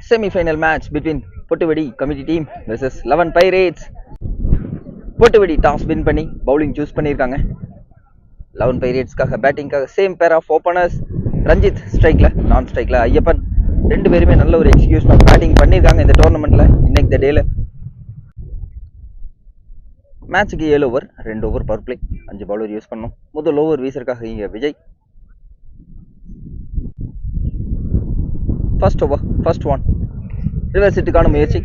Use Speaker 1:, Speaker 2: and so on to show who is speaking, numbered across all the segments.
Speaker 1: Semi-final match between Potuvedi committee team versus 11 Pirates. Potuvedi toss win பண்ணி bowling choose பண்ணிருக்காங்க. 11 Piratesக்காக பேட்டிங்காக same pair of openers Ranjith ஸ்ட்ரைக்ல, நான் ஸ்ட்ரைக்ல ஐயப்பன். ரெண்டு பேருமே நல்ல ஒரு எக்ஸிகியூஷன் ஆஃப் பேட்டிங் பண்ணிருக்காங்க இந்த டோர்னமெண்ட்ல. இன்னைக்கு த டேல மேட்சுக்கு 7 over 2 over power play 5 bowler use பண்ணோம். முதல் ஓவர் வீசருக்காக இங்க Vijay. First over first one reverse ஹிட்டுக்கான முயற்சி.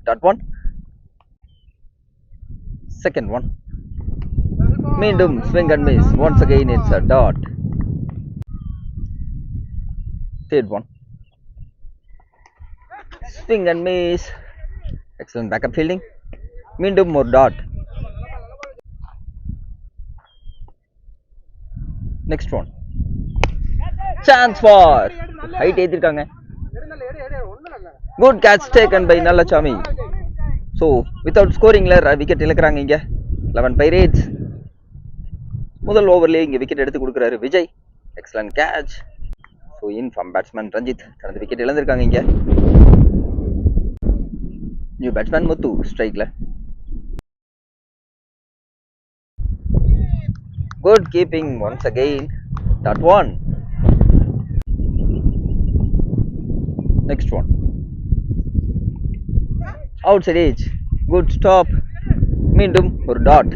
Speaker 1: Dot one. செகண்ட் ஒன் மீண்டும் swing and miss. Once again it's a dot. Third one swing and miss. Excellent backup fielding. மீண்டும் ஒரு dot. Next one chance for height ஏத்திருக்காங்க. Good catch taken by Nallasamy. So without ஸ்கோரிங்ல wicket இழக்கிறாங்க இங்க 11 pirates. முதல் ஓவர்லேயே இங்க விக்கெட் எடுத்து கொடுக்குறாரு Vijay. Excellent catch. So in from batsman Ranjith தனது விக்கெட் இழந்திருக்காங்க இங்க. நியூ பேட்ஸ்மேன் முத்து ஸ்ட்ரைக்ல. Good keeping once again. Dot one. Next one out side edge. Good stop. மீண்டும் ஒரு டாட்.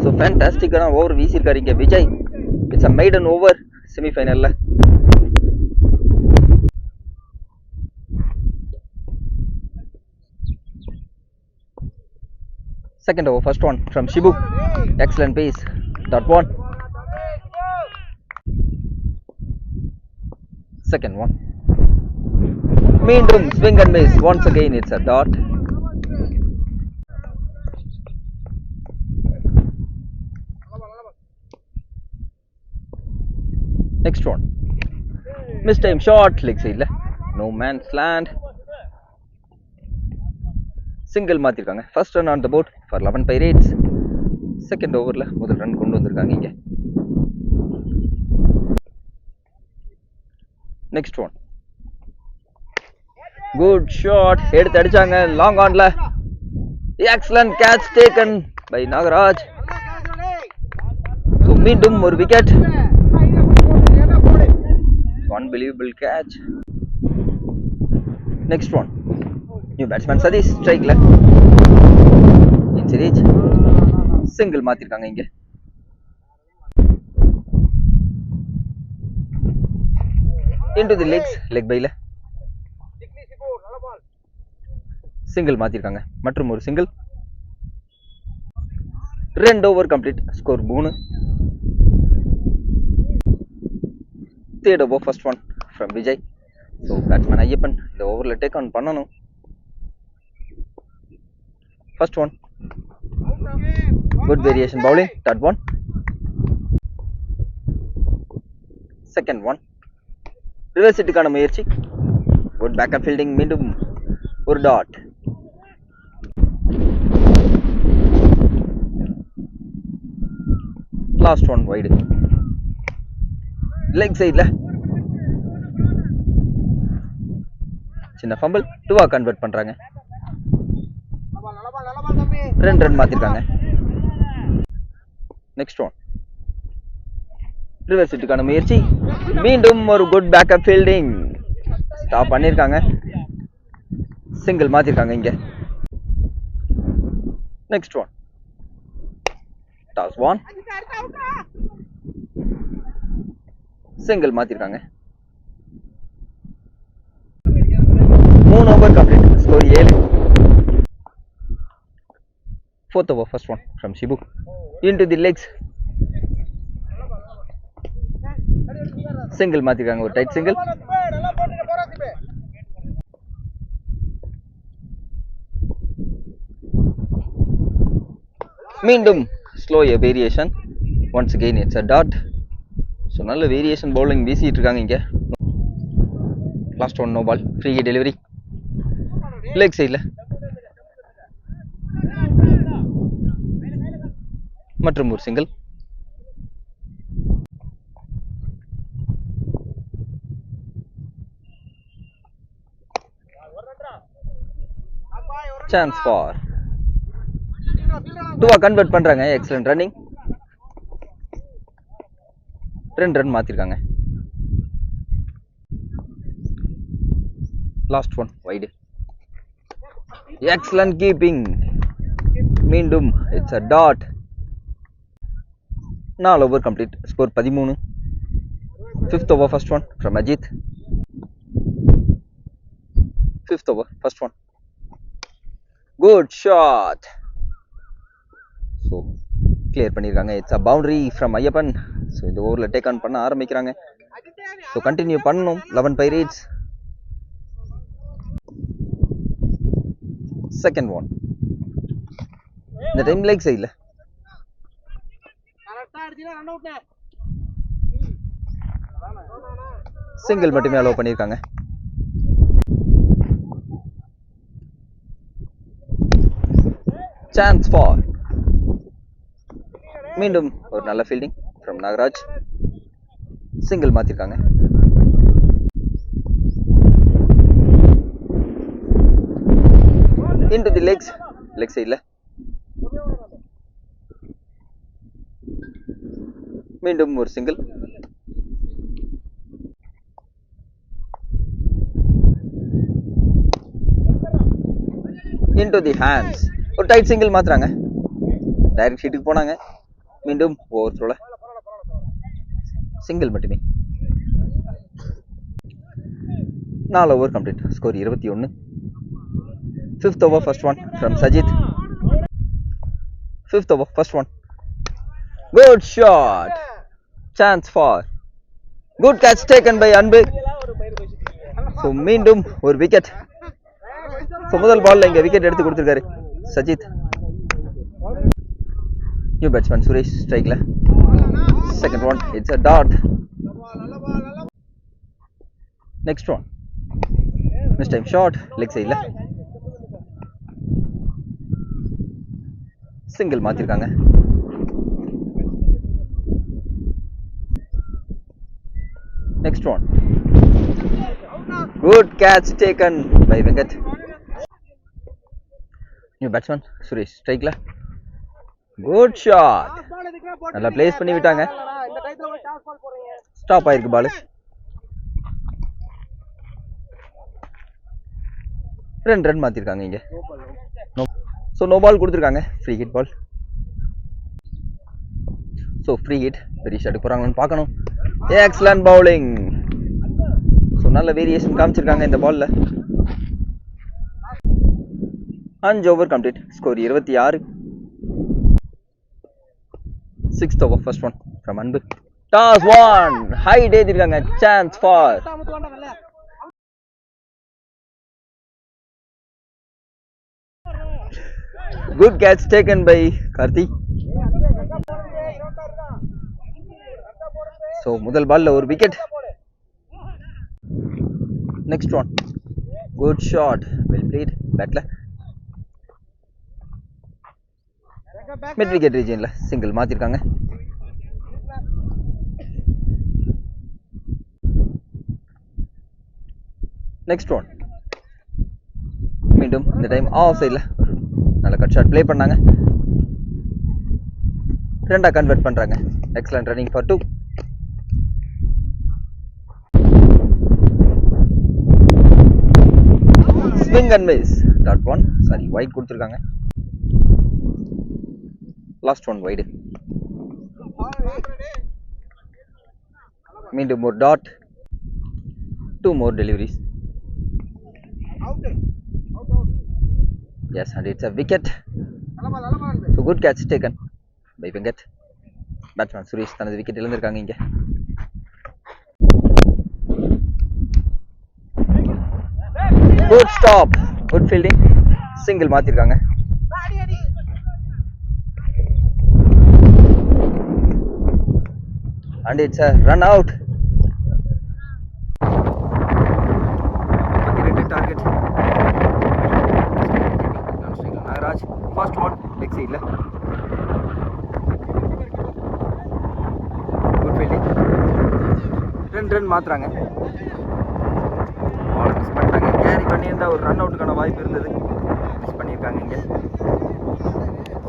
Speaker 1: ஸோ ஃபேண்டாஸ்டிக்கான ஓவர் வீசியிருக்காரு இங்கே Vijay. It's a maiden over செமிஃபைனல்ல. Second over first one from Shibu. Excellent pace. Dot one. Second one மீண்டும் swing and miss. Once again it's a dot. Next one mistime shot leg சைட்ல. No man's land. Single மாத்திருக்காங்க. First run on the board for 11 pirates. Second ஓவர்ல முதல் run கொண்டு வந்திருக்காங்க இங்க. Next one good shot. எடுத்து அடிச்சாங்க long ஆன்ல. Excellent catch taken by Nagaraj. So மீண்டும் ஒரு wicket. Unbelievable catch. Next one new batsman Sathish ஸ்ட்ரைக்ல. இன்சீரீச் சிங்கிள் மாத்திருக்காங்க இங்க. இன்டு தி லெக்ஸ் லெக் பைல சிங்கிள் மாத்திருக்காங்க. மற்றும் ஒரு single. 2 over complete. Score 3. Third over first one from Vijay. So batsman Ayyappan இந்த ஓவரில் டேக் ஆன் பண்ணணும். First one good variation bowling. Dot one. Second one reverse ஹிட்டுக்கான முயற்சி. Good backup fielding. மீண்டும் ஒரு dot. Last one wide leg சைட்ல. சின்ன fumble 2-ஆ கன்வெர்ட் பண்றாங்க. 2 ரன் மாத்திருக்காங்க. நெக்ஸ்ட் ஒன் ரிவர்ஸ் ஹிட்டுக்கான முயற்சி. மீண்டும் ஒரு குட் பேக்கப் ஃபீல்டிங். ஸ்டாப் பண்ணிருக்காங்க. சிங்கிள் மாத்திருக்காங்க இங்க. Next one toss one single மாத்திருக்காங்க. 3 over complete. Score 7. Fourth over first one from Shibu. Into the legs single மாத்திருக்காங்க. ஒரு டைட் சிங்கிள். மீண்டும் slow variation. Once again it's a dot. So நல்ல variation bowling வீசிட்டு இருக்காங்க இங்க. Last one no ball. Free delivery leg சைட்ல. மற்றும் ஒரு சிங்கிள். சான்ஸ் ஃபார் 2 கன்வெர்ட் பண்றாங்க. Excellent running. 2 ரன் மாத்திருக்காங்க. Last one wide. Excellent keeping. மீண்டும் it's a dot. 4 over complete. Score 13. 5th over first one from Ajit. 5th over first one. Good shot. So clear பண்ணிருக்காங்க. It's a boundary from Ayappan. So இந்த ஓவர்ல take on பண்ண ஆரம்பிக்கிறாங்க. So continue பண்ணணும் 11 Pirates. Second one. இந்த time leg சைடுல single மட்டுமே allow பண்ணிருக்காங்க. Chance for. மீண்டும் ஒரு நல்ல ஃபீல்டிங் ஃப்ரம் நாகராஜ். சிங்கிள் மாத்திருக்காங்க. இன்டு தி லெக் சைடுல மீண்டும் ஒரு சிங்கிள். into the hands. ஒரு டைட் சிங்கிள் மாத்துறாங்க. டைரக்ட் ஷீட்டுக்கு போனாங்க. மீண்டும் ஓவர் த்ரோல சிங்கிள் மட்டுமே. 4 over complete. Score 21. 5th over first one from Sajid. 5th over first one. Good shot. Chance for. Good catch taken by Anbu. So மீண்டும் ஒரு wicket. So முதல் பால்ல இங்க விக்கெட் எடுத்து கொடுத்திருக்காரு சஜித். நியூ பேட்ஸ்மேன் சுரேஷ் ஸ்ட்ரைக்ல. Second one it's a dot. Next one this time short leg சைடுல single மாத்திருக்காங்க. Next one. Good catch taken by Venkat. New batsman Suresh strike la. Good shot. நல்லா place பண்ணி விட்டாங்க. ஸ்டாப் ஆயிருக்கு பால். 2 run மாத்திருக்காங்க இங்க. So no ball கொடுத்திருக்காங்க. Free hit ball. So free hit. பெரிய shot போறாங்கன்னு பார்க்கணும். Excellent bowling. So நல்ல வேரியேஷன் காமிச்சிருக்காங்க இந்த பால்ல. 5 over complete. Score 26. 6th over first one from Anbu. Toss one. High day இருக்காங்க. Chance for. Good catch taken by Karthi. So முதல் பால்ல ஒரு wicket. Next one. Good shot. Well played. பேட்ல mid wicket ரீஜன்ல single மாத்திருக்காங்க. Next one. மீண்டும் இந்த time of சைட்ல நல்ல கட் ஷாட் ப்ளே பண்ணாங்க. 2 கன்வெர்ட் பண்றாங்க. Excellent running for 2. Swing and miss. Dot one. Sorry wide கொடுத்துருக்காங்க. Last one wide. மீண்டும் ஒரு dot. 2 more deliveries. Yes, and it's a wicket. So good catch taken by Venkat. Batsman Suresh தனது wicket இழந்திருக்காங்க இங்க. Good stop. Good fielding. Single மாத்திருக்காங்க. And it's a run out. Target. Nagaraj first one leg side la. Good fielding. Run மாத்துறாங்க. பால் miss பண்ணிட்டாங்க. Carry பண்ணியிருந்தா ஒரு run அவுட்டுக்கான வாய்ப்பு இருந்தது. Miss பண்ணி பண்ணியிருக்காங்க. இங்கே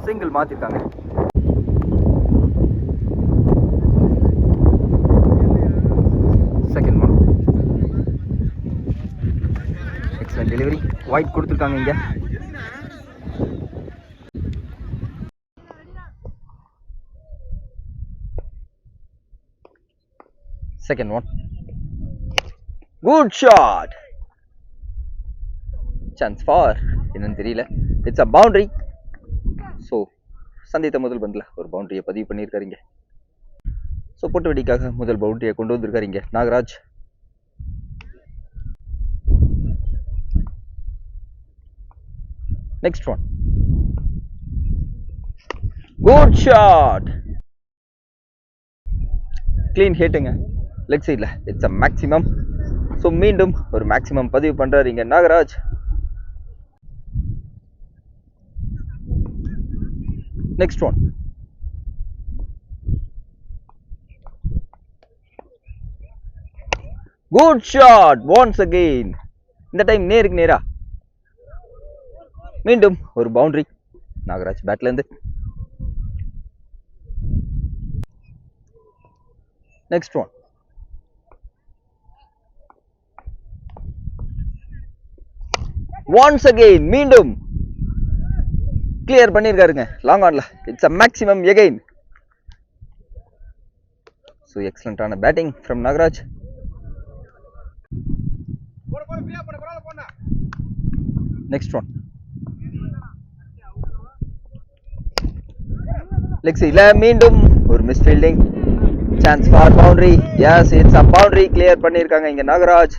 Speaker 1: சிங்கிள் மாற்றிருக்காங்க. Second one excellent delivery. Wide கொடுத்துருக்காங்க. இங்கே second one good shot. Chance for என்னன்னு தெரியல. It's a boundary. ஸோ சந்தித்த முதல் பந்தில் ஒரு பவுண்டரியை பதிவு பண்ணியிருக்காருங்க. ஸோ பொட்டு வெடிக்காக முதல் பவுண்டரியை கொண்டு வந்திருக்காருங்க Nagaraj. Next one good shot. Clean ஹிட்டுங்க லெக் சைடில். It's a maximum. ஸோ மீண்டும் ஒரு மேக்ஸிமம் பதிவு பண்ணுறாரு இங்கே Nagaraj. Next one good shot once again. இந்த டைம் நேருக்கு நேரா. மீண்டும் ஒரு பவுண்டரி நாகராஜ் பேட்ல இருந்து. Next one once again. மீண்டும் கிளியர் பண்ணியிருக்காருங்க லாங் ஆன்ல. It's a maximum again. So எக்ஸலண்டான batting from Nagaraj. Next one leg சைட்ல மீண்டும் ஒரு miss fielding. Chance for boundary. S it's a boundary. Clear பண்ணியிருக்காங்க இங்க நாகராஜ்.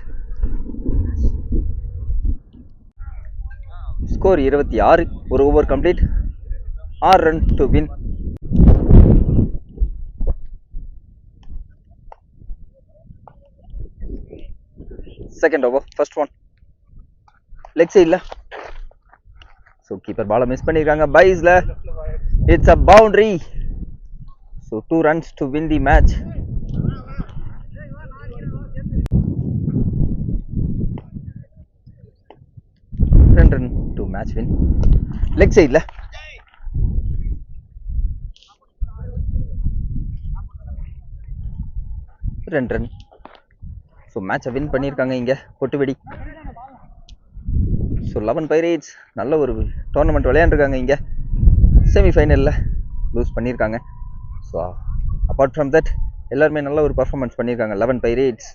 Speaker 1: ஸ்கோர் 26. ஒரு over complete. 6 run to win. Second over first one leg சைட்ல. So keeper பாலை miss பண்ணியிருக்காங்க பைஸ்ல. It's a boundary. So 2 runs to win the match. Run to match win. Leg சைட்ல run. So மேட்சை win பண்ணியிருக்காங்க இங்கே பொட்டுவெடி. So 11 pirates நல்ல ஒரு டோர்னமெண்ட் விளையாண்டுருக்காங்க. இங்கே செமிஃபைனலில் லூஸ் பண்ணியிருக்காங்க. ஸோ அப்பார்ட் ஃப்ரம் தட் எல்லாருமே நல்ல ஒரு பர்ஃபார்மன்ஸ் பண்ணியிருக்காங்க 11 பைரேட்ஸ்.